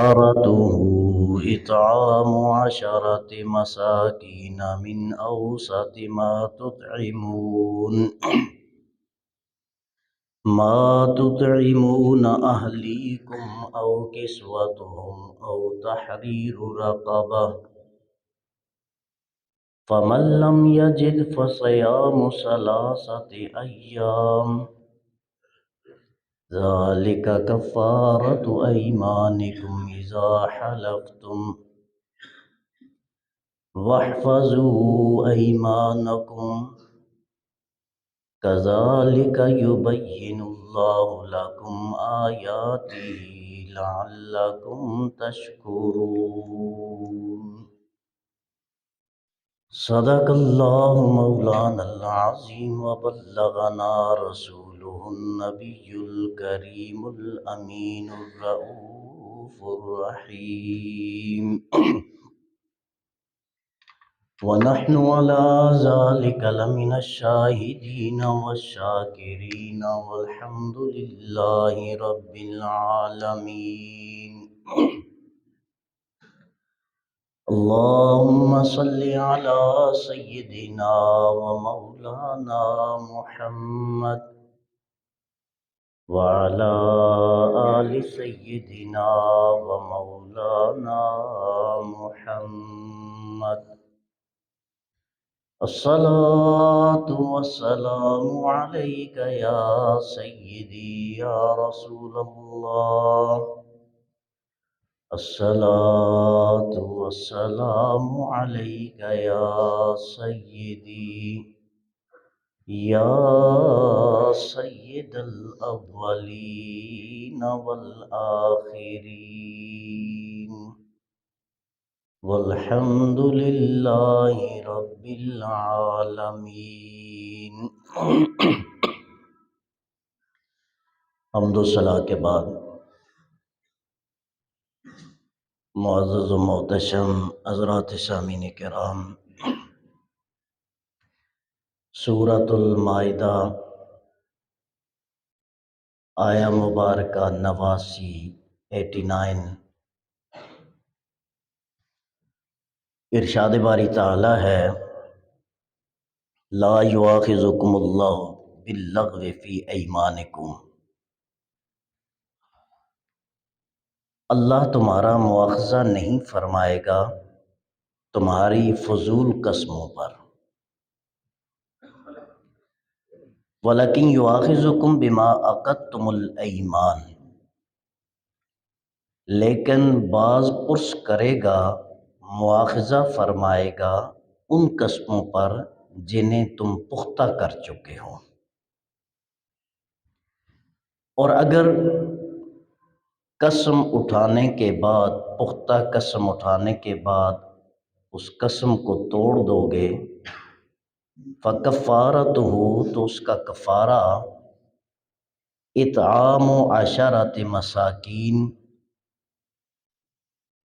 كفارته إطعام 10 مساكين من أوسط ما تطعمون أهليكم أو كسوتهم أو تحرير رقبة فمن لم يجد فصيام 3 أيام ذلك كفارة أيمانكم إذا حلفتم واحفظوا أيمانكم كذلك يبين الله لكم آياته لعلكم تشكرون صدق الله مولانا العظيم وبلغنا رسوله النبي الكريم الأمين الرؤوف الرحيم ونحن على ذلك لمن الشاهدين والشاكرين والحمد لله رب العالمين اللهم صل على سيدنا ومولانا محمد وعلى آل سيدنا ومولانا محمد الصلاة والسلام عليك يا سيدي يا رسول الله الصلاة والسلام عليك يا سيدي يا سيد الأولين والآخرين والحمد لله رب العالمین حمد و ثنا کے بعد معزز و محتشم حضرات سامعین کرام، سورۃ المائدہ آیہ مبارکہ 89 ارشاد باری تعالی ہے، لا یؤاخذکم اللہ باللغو فی ایمانکم، اللہ تمہارا مواخذہ نہیں فرمائے گا تمہاری فضول قسموں پر، وَلَكِنْ يُؤَاخِذُكُمْ بِمَا عَقَدتُّمُ الْأَيْمَانَ، لیکن باز پرس کرے گا، مواخذہ فرمائے گا ان قسموں پر جنہیں تم پختہ کر چکے ہو، اور اگر قسم اٹھانے کے بعد، پختہ قسم اٹھانے کے بعد اس قسم کو توڑ دو گے، فَكَفَّارَتُهُ، تو اس کا کفارہ اطعام 10 مساکین،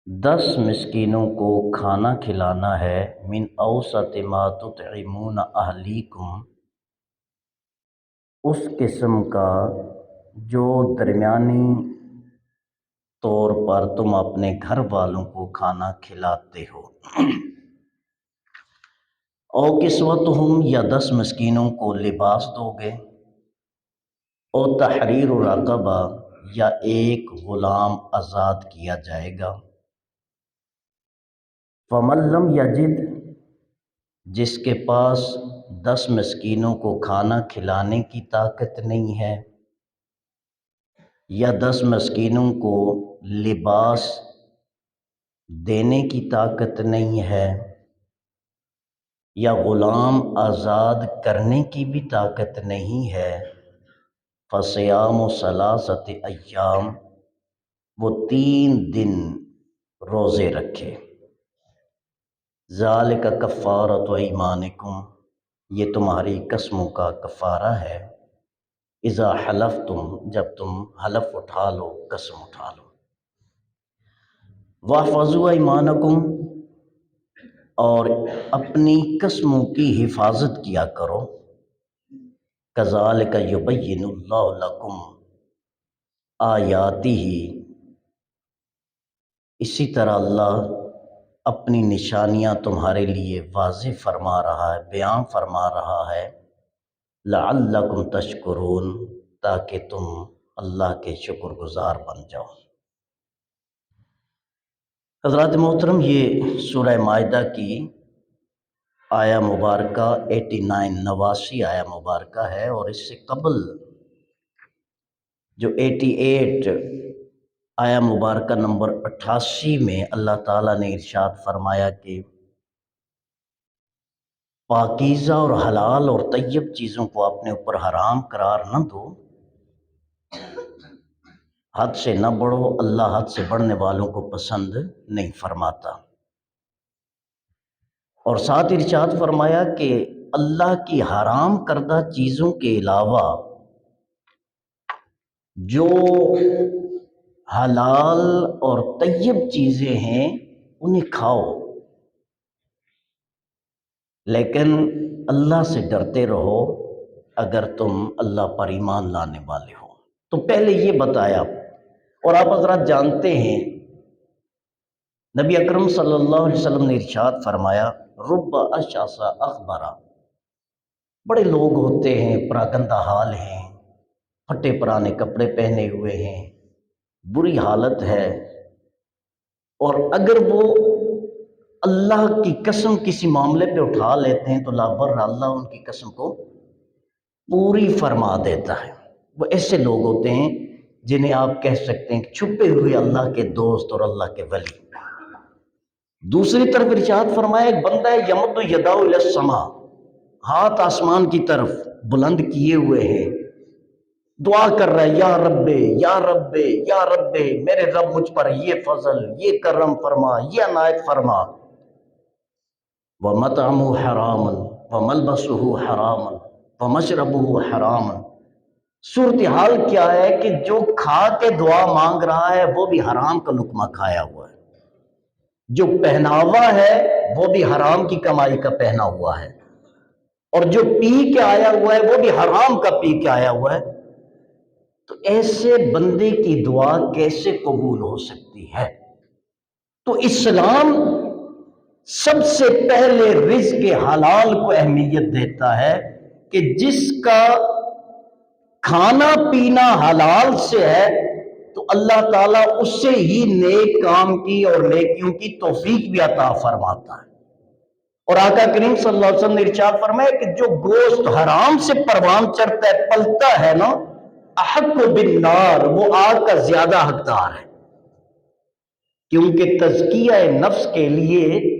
10 مسکینوں کو کھانا کھلانا ہے، من اوسط ما تطعمون اہلیکم، اس قسم کا جو درمیانی طور پر تم اپنے گھر والوں کو کھانا کھلاتے ہو، او کسوتہم، یا 10 مسکینوں کو لباس دو گے، او تحریر رقبہ، یا ایک غلام آزاد کیا جائے گا، فمن لم یجد، جس کے پاس 10 مسکینوں کو کھانا کھلانے کی طاقت نہیں ہے، یا 10 مسکینوں کو لباس دینے کی طاقت نہیں ہے، یا غلام آزاد کرنے کی بھی طاقت نہیں ہے، فصیام 3 ایام، وہ 3 دن روزے رکھے، ذالک کفارۃ ایمانکم، یہ تمہاری قسموں کا کفارہ ہے، اذا حلفتم، جب تم حلف اٹھا لو، قسم اٹھا لو، واحفظوا ایمانکم، اور اپنی قسموں کی حفاظت کیا کرو، کذالک یبین اللہ لکم آیاتہ، اسی طرح اللہ اپنی نشانیاں تمہارے لیے واضح فرما رہا ہے، بیان فرما رہا ہے، لعلکم تشکرون، تاکہ تم اللہ کے شکر گزار بن جاؤ۔ حضرات محترم، یہ سورہ مائدہ کی آیہ مبارکہ 89 آیہ مبارکہ ہے، اور اس سے قبل جو 88 آیہ مبارکہ نمبر 88 میں اللہ تعالیٰ نے ارشاد فرمایا کہ پاکیزہ اور حلال اور طیب چیزوں کو اپنے اوپر حرام قرار نہ دو، حد سے نہ بڑھو، اللہ حد سے بڑھنے والوں کو پسند نہیں فرماتا۔ اور ساتھ ارشاد فرمایا کہ اللہ کی حرام کردہ چیزوں کے علاوہ جو حلال اور طیب چیزیں ہیں انہیں کھاؤ، لیکن اللہ سے ڈرتے رہو اگر تم اللہ پر ایمان لانے والے ہو۔ تو پہلے یہ بتایا، اور آپ حضرات جانتے ہیں نبی اکرم صلی اللہ علیہ وسلم نے ارشاد فرمایا، رب اشعث اغبرا، بڑے لوگ ہوتے ہیں پراگندہ حال ہیں، پھٹے پرانے کپڑے پہنے ہوئے ہیں، بری حالت ہے، اور اگر وہ اللہ کی قسم کسی معاملے پہ اٹھا لیتے ہیں تو لا بر اللہ ان کی قسم کو پوری فرما دیتا ہے۔ وہ ایسے لوگ ہوتے ہیں جنہیں آپ کہہ سکتے ہیں کہ چھپے ہوئے اللہ کے دوست اور اللہ کے ولی۔ دوسری طرف ارشاد فرمایا، ایک بندہ ہے یمد یدہ الی السماء، ہاتھ آسمان کی طرف بلند کیے ہوئے ہیں، دعا کر رہا ہے، یا رب یا رب یا رب، میرے رب مجھ پر یہ فضل، یہ کرم فرما، یہ عنایت فرما۔ وَمَطْعَمُهُ حَرَامٌ وَمَلْبَسُهُ حَرَامٌ وَمَشْرَبُهُ حَرَامٌ۔ صورتحال کیا ہے کہ جو کھا کے دعا مانگ رہا ہے وہ بھی حرام کا لقمہ کھایا ہوا ہے، جو پہناوا ہے وہ بھی حرام کی کمائی کا پہنا ہوا ہے، اور جو پی کے آیا ہوا ہے وہ بھی حرام کا پی کے آیا ہوا ہے۔ تو ایسے بندے کی دعا کیسے قبول ہو سکتی ہے؟ تو اسلام سب سے پہلے رزق حلال کو اہمیت دیتا ہے کہ جس کا کھانا پینا حلال سے ہے تو اللہ تعالیٰ اس سے ہی نیک کام کی اور نیکیوں کی توفیق بھی عطا فرماتا ہے۔ اور آقا کریم صلی اللہ علیہ وسلم نے ارشاد فرمایا کہ جو گوشت حرام سے پروان چڑھتا ہے، پلتا ہے نا، احق بالنار، وہ آگ کا زیادہ حقدار ہے، کیونکہ تزکیہ نفس کے لیے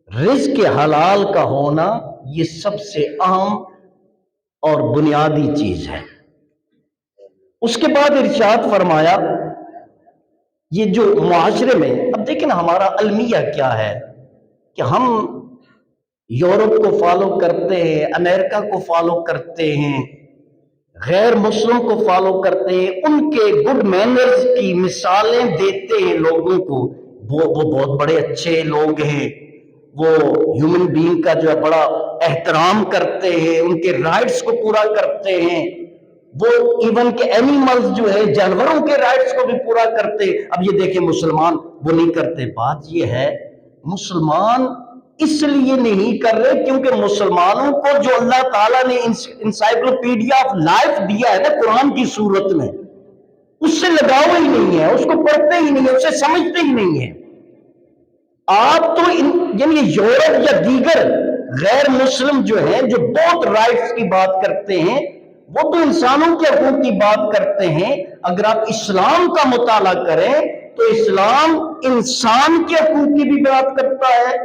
رزق حلال کا ہونا یہ سب سے اہم اور بنیادی چیز ہے۔ اس کے بعد ارشاد فرمایا، یہ جو معاشرے میں اب دیکھیں نا ہمارا المیہ کیا ہے کہ ہم یورپ کو فالو کرتے ہیں، امریکہ کو فالو کرتے ہیں، غیر مسلم کو فالو کرتے ہیں، ان کے گڈ مینرز کی مثالیں دیتے ہیں لوگوں کو، وہ بہت بڑے اچھے لوگ ہیں، وہ ہیومن بینگ کا جو ہے بڑا احترام کرتے ہیں، ان کے رائٹس کو پورا کرتے ہیں، وہ ایون کہ اینیملز جو ہے جانوروں کے رائٹس کو بھی پورا کرتے ہیں۔ اب یہ دیکھیں مسلمان وہ نہیں کرتے۔ بات یہ ہے مسلمان اس لیے نہیں کر رہے کیونکہ مسلمانوں کو جو اللہ تعالیٰ نے انسائکلوپیڈیا آف لائف دیا ہے نا قرآن کی صورت میں، اس سے لگاؤ ہی نہیں ہے، اس کو پڑھتے ہی نہیں ہے، اسے سمجھتے ہی نہیں ہے۔ آپ تو یعنی یورپ یا دیگر غیر مسلم جو ہیں جو بہت رائٹس کی بات کرتے ہیں، وہ تو انسانوں کے حقوق کی بات کرتے ہیں۔ اگر آپ اسلام کا مطالعہ کریں تو اسلام انسان کے حقوق کی بھی بات کرتا ہے،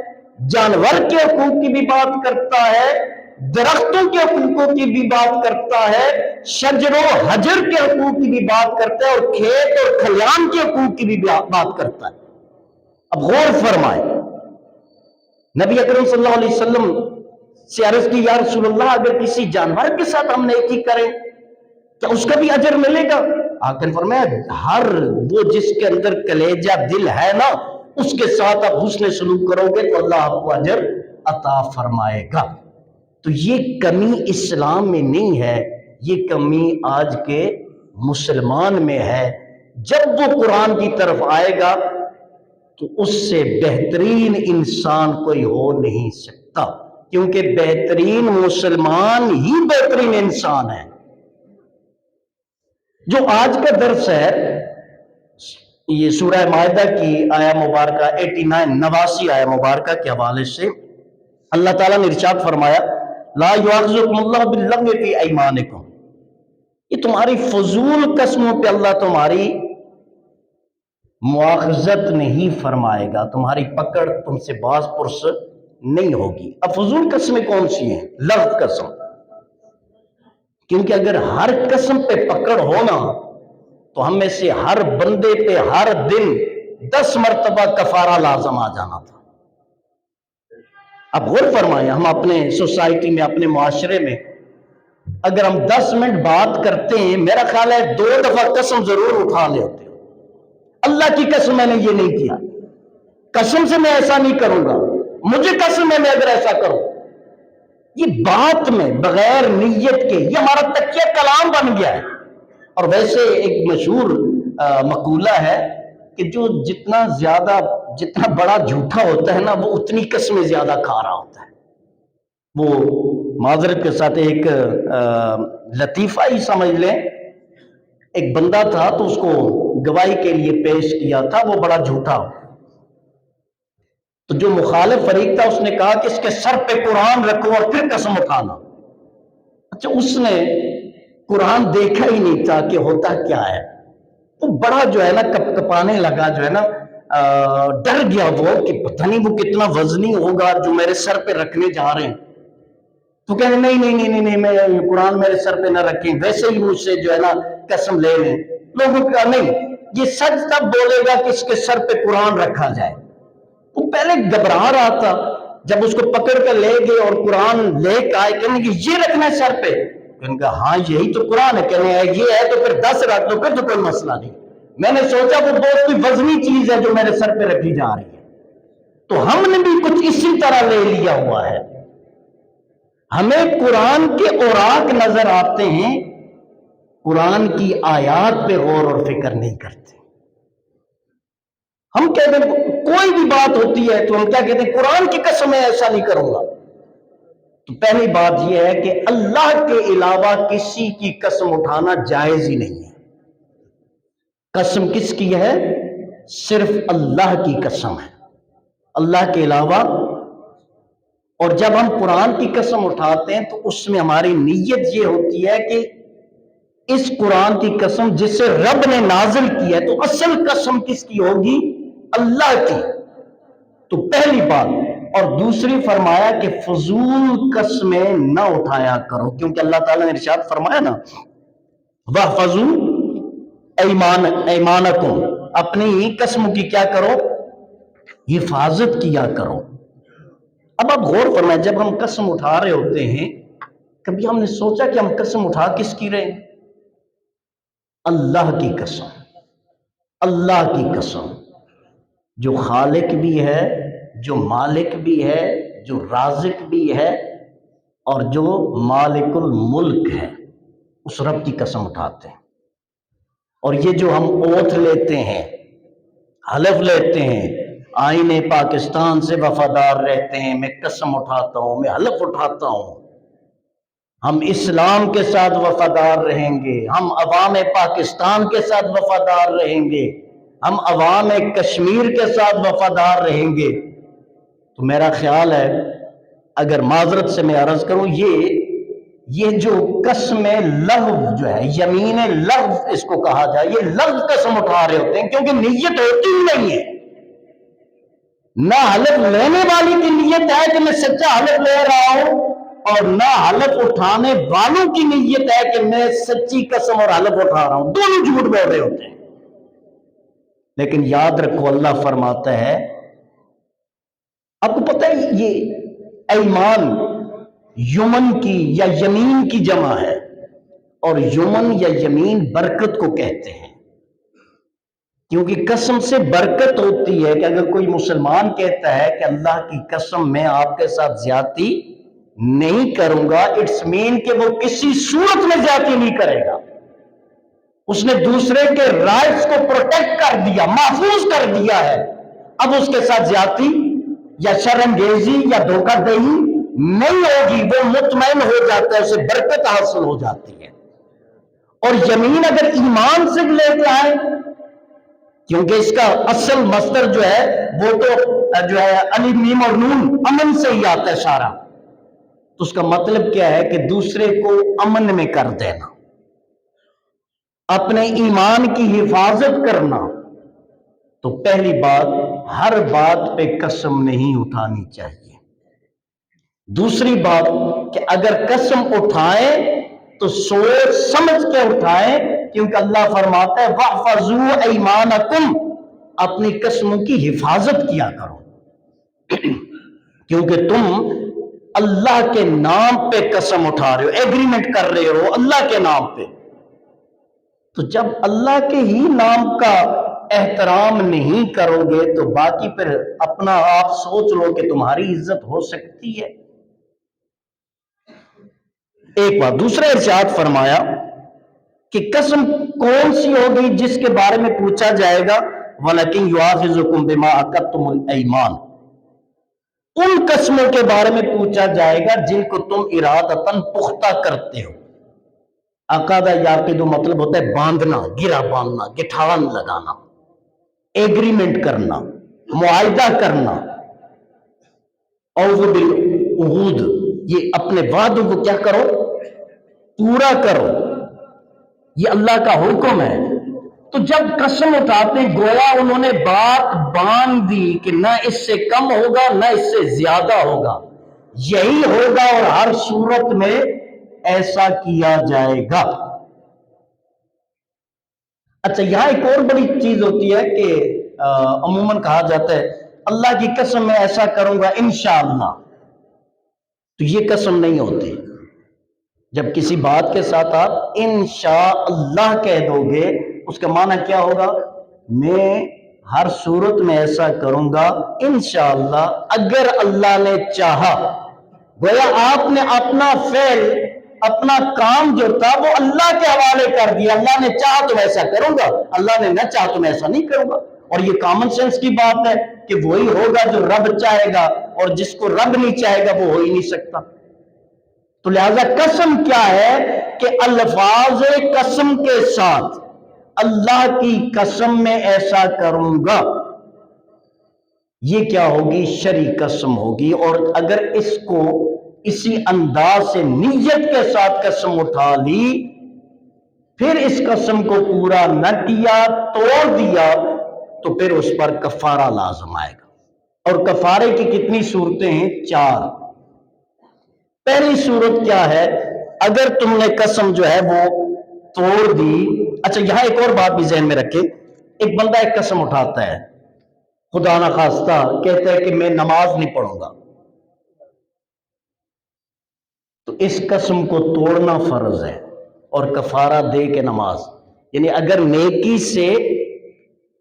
جانور کے حقوق کی بھی بات کرتا ہے، درختوں کے حقوق کی بھی بات کرتا ہے، شجر و حجر کے حقوق کی بھی بات کرتا ہے، اور کھیت اور کھلیان کے حقوق کی بھی بات کرتا ہے۔ اب غور فرمائیں، نبی اکرم صلی اللہ علیہ وسلم سے عرض کی، یا رسول اللہ اگر کسی جانور کے ساتھ ہم نیکی کریں کیا اس کا بھی اجر ملے گا؟ آقا نے فرمایا ہر وہ جس کے اندر کلیجہ دل ہے نا اس کے ساتھ آپ حسن سلوک کرو گے تو اللہ آپ کو اجر عطا فرمائے گا۔ تو یہ کمی اسلام میں نہیں ہے، یہ کمی آج کے مسلمان میں ہے۔ جب وہ قرآن کی طرف آئے گا تو اس سے بہترین انسان کوئی ہو نہیں سکتا، کیونکہ بہترین مسلمان ہی بہترین انسان ہے۔ جو آج کا درس ہے یہ سورہ مائدہ کی آیہ مبارکہ 89 آیہ مبارکہ کے حوالے سے اللہ تعالیٰ نے ارشاد فرمایا لا یؤاخذکم اللہ باللغو فی ایمانکم، یہ تمہاری فضول قسموں پہ اللہ تمہاری مواخذت نہیں فرمائے گا، تمہاری پکڑ تم سے باز پرس نہیں ہوگی۔ اب فضول قسمیں کون سی ہیں؟ لغو قسم، کیونکہ اگر ہر قسم پہ پکڑ ہونا تو ہم میں سے ہر بندے پہ ہر دن 10 مرتبہ کفارہ لازم آ جانا تھا۔ اب غور فرمائیں، ہم اپنے سوسائٹی میں اپنے معاشرے میں اگر ہم 10 منٹ بات کرتے ہیں، میرا خیال ہے 2 دفعہ قسم ضرور اٹھا لیتے ہو، اللہ کی قسم میں نے یہ نہیں کیا، قسم سے میں ایسا نہیں کروں گا، مجھے قسم ہے میں اگر ایسا کروں، یہ بات میں بغیر نیت کے یہ ہمارا تکیہ کلام بن گیا ہے۔ اور ویسے ایک مشہور مقولہ ہے کہ جو جتنا بڑا جھوٹا ہوتا ہے نا وہ اتنی قسمیں زیادہ کھا رہا ہوتا ہے۔ وہ معذرت کے ساتھ ایک لطیفہ ہی سمجھ لیں، ایک بندہ تھا تو اس کو گواہی کے لیے پیش کیا تھا، وہ بڑا جھوٹا، تو جو مخالف فریق تھا اس نے کہا کہ اس کے سر پہ قرآن رکھو اور پھر قسم اٹھانا۔ اچھا، اس نے قرآن دیکھا ہی نہیں تھا کہ ہوتا کیا ہے، وہ بڑا جو ہے نا کپ کپانے لگا، جو ہے نا ڈر گیا وہ کہ پتہ نہیں وہ کتنا وزنی ہوگا جو میرے سر پہ رکھنے جا رہے ہیں۔ تو کہہ رہے نہیں میں قرآن میرے سر پہ نہ رکھیں، ویسے ہی مجھ سے جو ہے نا قسم لے لیں۔ لوگوں کا نہیں، یہ سچ تب بولے گا کہ اس کے سر پہ قرآن رکھا جائے۔ وہ پہلے گھبرا رہا تھا، جب اس کو پکڑ کر لے گئے اور قرآن لے کے آئے، کہنے کہ یہ رکھنا ہے سر پہ، کہنے کہ ہاں یہی تو قرآن ہے، کہنے یہ ہے تو پھر 10 رکھ دو، پھر تو کوئی مسئلہ نہیں۔ میں نے سوچا وہ بہت کوئی وزنی چیز ہے جو میرے سر پہ رکھی جا رہی ہے۔ تو ہم نے بھی کچھ اسی طرح لے لیا ہوا ہے، ہمیں قرآن کے اوراق نظر آتے ہیں، قرآن کی آیات پہ غور اور فکر نہیں کرتے۔ ہم کہتے ہیں کوئی بھی بات ہوتی ہے تو ہم کیا کہتے ہیں؟ قرآن کی قسم میں ایسا نہیں کروں گا۔ تو پہلی بات یہ ہے کہ اللہ کے علاوہ کسی کی قسم اٹھانا جائز ہی نہیں ہے۔ قسم کس کی ہے؟ صرف اللہ کی قسم ہے، اللہ کے علاوہ۔ اور جب ہم قرآن کی قسم اٹھاتے ہیں تو اس میں ہماری نیت یہ ہوتی ہے کہ اس قرآن کی قسم جسے رب نے نازل کی ہے، تو اصل قسم کس کی ہوگی؟ اللہ کی۔ تو پہلی بات، اور دوسری فرمایا کہ فضول قسمیں نہ اٹھایا کرو، کیونکہ اللہ تعالیٰ نے ارشاد فرمایا نا وَاحْفَظُوا ایمانکم، اپنی قسم کی کیا کرو؟ حفاظت کیا کرو۔ اب آپ غور فرمائیں، جب ہم قسم اٹھا رہے ہوتے ہیں، کبھی ہم نے سوچا کہ ہم قسم اٹھا کس کی رہے ہیں؟ اللہ کی قسم، اللہ کی قسم جو خالق بھی ہے، جو مالک بھی ہے، جو رازق بھی ہے، اور جو مالک الملک ہے، اس رب کی قسم اٹھاتے ہیں۔ اور یہ جو ہم اوتھ لیتے ہیں، حلف لیتے ہیں، آئین پاکستان سے وفادار رہتے ہیں، میں قسم اٹھاتا ہوں، میں حلف اٹھاتا ہوں، ہم اسلام کے ساتھ وفادار رہیں گے، ہم عوام پاکستان کے ساتھ وفادار رہیں گے، ہم عوام کشمیر کے ساتھ وفادار رہیں گے، تو میرا خیال ہے، اگر معذرت سے میں عرض کروں، یہ جو قسم لغو جو ہے، یمین لغو اس کو کہا جائے، یہ لغو قسم اٹھا رہے ہوتے ہیں، کیونکہ نیت ہوتی ہی نہیں ہے۔ نہ حلف لینے والی کی نیت ہے کہ میں سچا حلف لے رہا ہوں، اور نہ حلف اٹھانے والوں کی نیت ہے کہ میں سچی قسم اور حلف اٹھا رہا ہوں، دونوں جھوٹ بول رہے ہوتے ہیں۔ لیکن یاد رکھو، اللہ فرماتا ہے، آپ کو پتہ ہے یہ ایمان یمن کی یا یمین کی جمع ہے، اور یمن یا یمین برکت کو کہتے ہیں، کیونکہ قسم سے برکت ہوتی ہے۔ کہ اگر کوئی مسلمان کہتا ہے کہ اللہ کی قسم میں آپ کے ساتھ زیادتی نہیں کروں گا، اٹس مین کہ وہ کسی صورت میں زیادتی نہیں کرے گا، اس نے دوسرے کے رائٹس کو پروٹیکٹ کر دیا، محفوظ کر دیا ہے۔ اب اس کے ساتھ زیادتی یا شرمگیزی یا دھوکہ دہی نہیں ہوگی، وہ مطمئن ہو جاتا ہے، اسے برکت حاصل ہو جاتی ہے۔ اور یمین اگر ایمان سے لے کے آئے، کیونکہ اس کا اصل مصدر جو ہے وہ تو جو ہے الف میم اور نون امن سے ہی آتا ہے سارا، تو اس کا مطلب کیا ہے کہ دوسرے کو امن میں کر دینا، اپنے ایمان کی حفاظت کرنا۔ تو پہلی بات، ہر بات پہ قسم نہیں اٹھانی چاہیے۔ دوسری بات کہ اگر قسم اٹھائیں تو سوچ سمجھ کے اٹھائیں، کیونکہ اللہ فرماتا ہے وَاحْفَظُوا أَيْمَانَكُمْ، اپنی قسموں کی حفاظت کیا کرو، کیونکہ تم اللہ کے نام پہ قسم اٹھا رہے ہو، ایگریمنٹ کر رہے ہو اللہ کے نام پہ۔ تو جب اللہ کے ہی نام کا احترام نہیں کرو گے تو باقی پھر اپنا آپ سوچ لو کہ تمہاری عزت ہو سکتی ہے۔ ایک بات۔ دوسرا ارشاد فرمایا کہ قسم کون سی ہوگی جس کے بارے میں پوچھا جائے گا، وَلَكِنْ يُؤَاخِذُكُمْ بِمَا عَقَدتُّمُ الْأَيْمَانَ، ان قسموں کے بارے میں پوچھا جائے گا جن کو تم ارادتاً پختہ کرتے ہو۔ عقدہ یعقد مطلب ہوتا ہے باندھنا، گرا باندھنا، گٹھان لگانا، ایگریمنٹ کرنا، معاہدہ کرنا، اوفوا بالعقود، یہ اپنے وعدوں کو کیا کرو، پورا کرو، یہ اللہ کا حکم ہے۔ تو جب قسم اٹھاتے ہیں گویا انہوں نے بات باندھ دی کہ نہ اس سے کم ہوگا نہ اس سے زیادہ ہوگا، یہی ہوگا اور ہر صورت میں ایسا کیا جائے گا۔ اچھا، یہاں ایک اور بڑی چیز ہوتی ہے کہ عموماً کہا جاتا ہے اللہ کی قسم میں ایسا کروں گا انشاءاللہ، تو یہ قسم نہیں ہوتی۔ جب کسی بات کے ساتھ آپ انشاءاللہ کہہ دو گے، اس کا معنی کیا ہوگا، میں ہر صورت میں ایسا کروں گا انشاءاللہ اگر اللہ نے چاہا۔ گویا آپ نے اپنا فعل، اپنا کام جو تھا وہ اللہ کے حوالے کر دیا، اللہ نے چاہا تو ایسا کروں گا، اللہ نے نہ چاہا تو میں ایسا نہیں کروں گا۔ اور یہ کامن سینس کی بات ہے کہ وہی ہوگا جو رب چاہے گا، اور جس کو رب نہیں چاہے گا وہ ہو ہی نہیں سکتا۔ تو لہذا قسم کیا ہے کہ الفاظ قسم کے ساتھ اللہ کی قسم میں ایسا کروں گا، یہ کیا ہوگی، شرعی قسم ہوگی۔ اور اگر اس کو اسی انداز سے نیت کے ساتھ قسم اٹھا لی، پھر اس قسم کو پورا نہ کیا، توڑ دیا، تو پھر اس پر کفارہ لازم آئے گا۔ اور کفارے کی کتنی صورتیں ہیں، 4۔ پہلی صورت کیا ہے، اگر تم نے قسم جو ہے وہ توڑ دی۔ اچھا، یہاں ایک اور بات بھی ذہن میں رکھے، ایک بندہ ایک قسم اٹھاتا ہے، خدا نخواستہ کہتا ہے کہ میں نماز نہیں پڑھوں گا، تو اس قسم کو توڑنا فرض ہے اور کفارہ دے کے نماز، یعنی اگر نیکی سے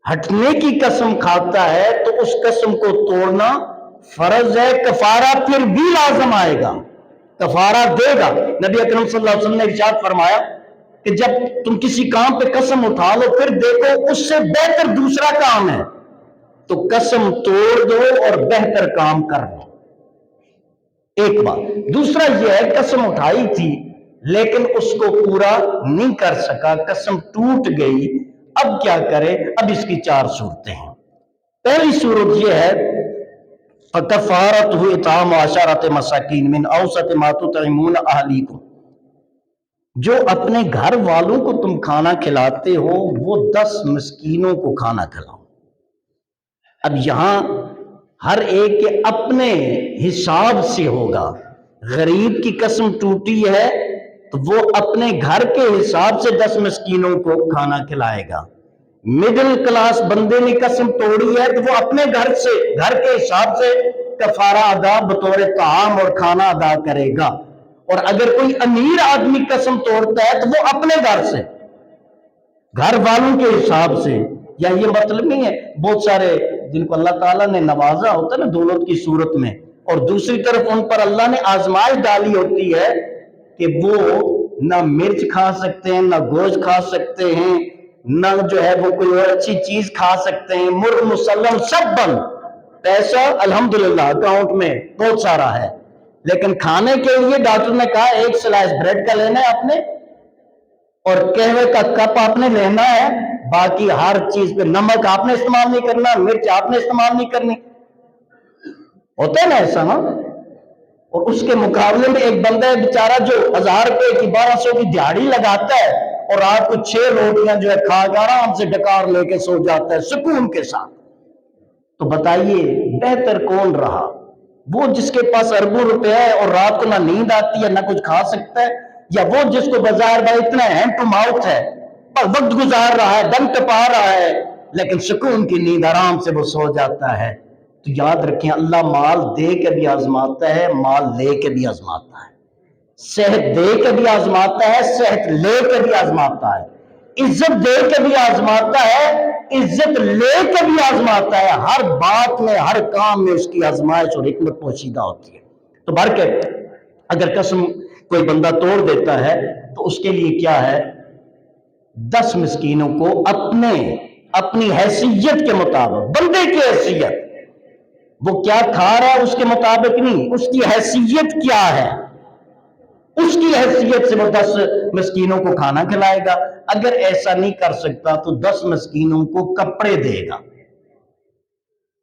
ہٹنے کی قسم کھاتا ہے تو اس قسم کو توڑنا فرض ہے، کفارہ پھر بھی لازم آئے گا، کفارہ دے گا۔ نبی اکرم صلی اللہ علیہ وسلم نے ارشاد فرمایا کہ جب تم کسی کام پہ قسم اٹھا لو پھر دیکھو اس سے بہتر دوسرا کام ہے تو قسم توڑ دو اور بہتر کام کر لو۔ ایک بات۔ دوسرا یہ ہے قسم اٹھائی تھی لیکن اس کو پورا نہیں کر سکا، قسم ٹوٹ گئی، اب کیا کرے؟ اب اس کی 4 صورتیں ہیں۔ پہلی صورت یہ ہے فَكَفَّارَتُهُ إِطْعَامُ عَشَرَةِ مَسَاكِينَ مِنْ أَوْسَطِ مَا تُطْعِمُونَ أَهْلِيكُمْ، جو اپنے گھر والوں کو تم کھانا کھلاتے ہو وہ 10 مسکینوں کو کھانا کھلاؤ۔ اب یہاں ہر ایک کے اپنے حساب سے ہوگا، غریب کی قسم ٹوٹی ہے تو وہ اپنے گھر کے حساب سے 10 مسکینوں کو کھانا کھلائے گا۔ مڈل کلاس بندے نے قسم توڑی ہے تو وہ اپنے گھر کے حساب سے کفارہ ادا بطور طعام اور کھانا ادا کرے گا۔ اور اگر کوئی امیر آدمی قسم توڑتا ہے تو وہ اپنے گھر سے، گھر والوں کے حساب سے۔ یا یہ مطلب نہیں ہے بہت سارے جن کو اللہ تعالیٰ نے نوازا ہوتا ہے نا دولت کی صورت میں، اور دوسری طرف ان پر اللہ نے آزمائش ڈالی ہوتی ہے کہ وہ نہ مرچ کھا سکتے ہیں، نہ گوشت کھا سکتے ہیں، نہ جو ہے وہ کوئی اور اچھی چیز کھا سکتے ہیں، مرغ مسلم سب بند، پیسہ الحمدللہ اکاؤنٹ میں بہت سارا ہے، لیکن کھانے کے لیے ڈاکٹر نے کہا ایک سلائس بریڈ کا لینا ہے آپ نے، اور قہوے کا کپ آپ نے لینا ہے، باقی ہر چیز پہ نمک آپ نے استعمال نہیں کرنا، مرچ آپ نے استعمال نہیں کرنی. ہوتا ہے نا ایسا نا. اور اس کے مقابلے میں ایک بندہ ہے بیچارہ جو 1000 روپے کی 1200 کی دیہڑی لگاتا ہے اور رات کو 6 روٹیاں جو ہے کھا کے آرام سے ڈکار لے کے سو جاتا ہے سکون کے ساتھ. تو بتائیے بہتر کون رہا، وہ جس کے پاس اربوں روپے ہے اور رات کو نہ نیند آتی ہے نہ کچھ کھا سکتا ہے، یا وہ جس کو بظاہر بھائی اتنا ہینڈ ٹو ماؤتھ ہے پر وقت گزار رہا ہے، دم ٹپا رہا ہے، لیکن سکون کی نیند آرام سے وہ سو جاتا ہے. تو یاد رکھیں اللہ مال دے کے بھی آزماتا ہے، مال لے کے بھی آزماتا ہے، صحت دے کے بھی آزماتا ہے، صحت لے کے بھی آزماتا ہے، عزت دے کے بھی آزماتا ہے، عزت لے کے بھی آزماتا ہے. ہر بات میں ہر کام میں اس کی آزمائش اور حکمت پوشیدہ ہوتی ہے. تو بھر کے اگر قسم کوئی بندہ توڑ دیتا ہے تو اس کے لیے کیا ہے، 10 مسکینوں کو اپنی حیثیت کے مطابق، بندے کی حیثیت، وہ کیا کھا رہا ہے اس کے مطابق نہیں، اس کی حیثیت کیا ہے، اس کی حیثیت سے وہ 10 مسکینوں کو کھانا کھلائے گا. اگر ایسا نہیں کر سکتا تو 10 مسکینوں کو کپڑے دے گا،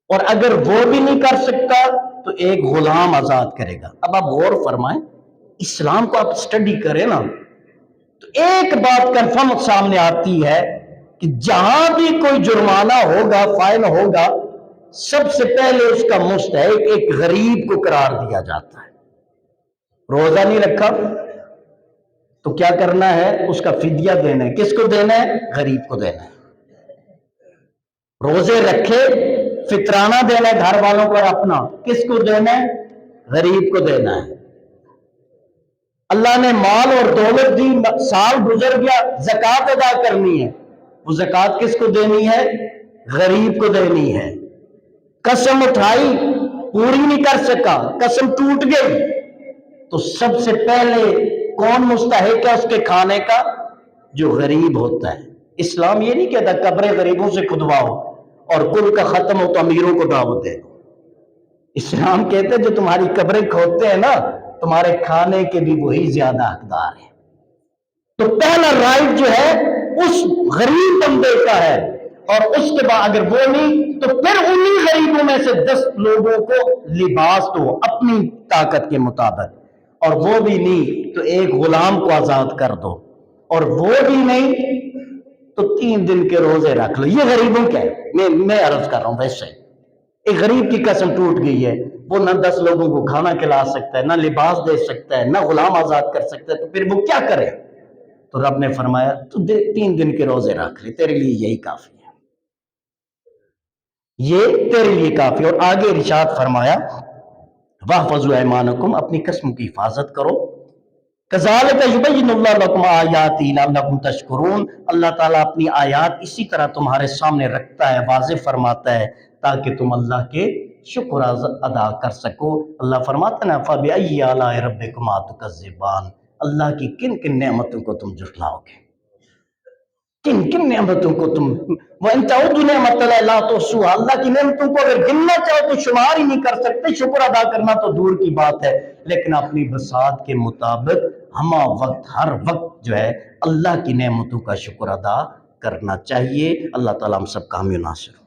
اور اگر وہ بھی نہیں کر سکتا تو ایک غلام آزاد کرے گا. اب آپ غور فرمائیں، اسلام کو آپ سٹڈی کریں نا تو ایک بات کنفرم سامنے آتی ہے کہ جہاں بھی کوئی جرمانہ ہوگا، فائن ہوگا، سب سے پہلے اس کا مستحق ایک غریب کو قرار دیا جاتا ہے. روزہ نہیں رکھا تو کیا کرنا ہے، اس کا فدیہ دینا ہے. کس کو دینا ہے؟ غریب کو دینا ہے. روزے رکھے، فطرانہ دینا ہے گھر والوں کو اور اپنا، کس کو دینا ہے؟ غریب کو دینا ہے. اللہ نے مال اور دولت دی، سال گزر گیا، زکوٰۃ ادا کرنی ہے، وہ زکوٰۃ کس کو دینی ہے؟ غریب کو دینی ہے. قسم اٹھائی، پوری نہیں کر سکا، قسم ٹوٹ گئی، تو سب سے پہلے کون مستحق ہے اس کے کھانے کا؟ جو غریب ہوتا ہے. اسلام یہ نہیں کہتا قبریں غریبوں سے کھدواؤ اور کل کا ختم ہو تو امیروں کو دعوت دے دو. اسلام کہتے ہیں جو تمہاری قبریں کھودتے ہیں نا، تمہارے کھانے کے بھی وہی زیادہ حقدار ہیں. تو پہلا رائٹ جو ہے اس غریب بندے کا ہے، اور اس کے بعد اگر وہ نہیں تو پھر انہی غریبوں میں سے 10 لوگوں کو لباس دو اپنی طاقت کے مطابق، اور وہ بھی نہیں تو ایک غلام کو آزاد کر دو، اور وہ بھی نہیں تو 3 دن کے روزے رکھ لو. یہ غریبوں کا ہے. میں عرض کر رہا ہوں ویسے ایک غریب کی قسم ٹوٹ گئی ہے، وہ نہ 10 لوگوں کو کھانا کھلا سکتا ہے، نہ لباس دے سکتا ہے، نہ غلام آزاد کر سکتا ہے، تو پھر وہ کیا کرے؟ تو رب نے فرمایا تو 3 دن کے روزے رکھ لے، تیرے لیے یہی کافی ہے، یہ تیرے لیے کافی. اور آگے ارشاد فرمایا وَاحْفَظُوا أَيْمَانَكُمْ، اپنی قسم کی حفاظت کرو. كَذَلِكَ يُبَيِّنُ اللَّهُ لَكُمْ آيَاتِهِ لَعَلَّكُمْ تَشْكُرُونَ. اللہ تعالیٰ اپنی آیات اسی طرح تمہارے سامنے رکھتا ہے، واضح فرماتا ہے تاکہ تم اللہ کے شکر ادا کر سکو. اللہ فرماتا ہے نا فَبِأَيِّ آلَاءِ رَبِّكُمَا تُكَذِّبَانِ، اللہ کی کن کن نعمتوں کو تم جھٹلاؤ گے، کن کن نعمتوں کو تم وَإِن تَعُدُّوا نِعْمَتَ اللَّهِ لَا تُحْصُوهَا، اللہ کی نعمتوں کو اگر گننا چاہو تو شمار ہی نہیں کر سکتے. شکر ادا کرنا تو دور کی بات ہے، لیکن اپنی بساط کے مطابق ہمہ وقت ہر وقت جو ہے اللہ کی نعمتوں کا شکر ادا کرنا چاہیے. اللہ تعالیٰ ہم سب کا حامی و ناصر.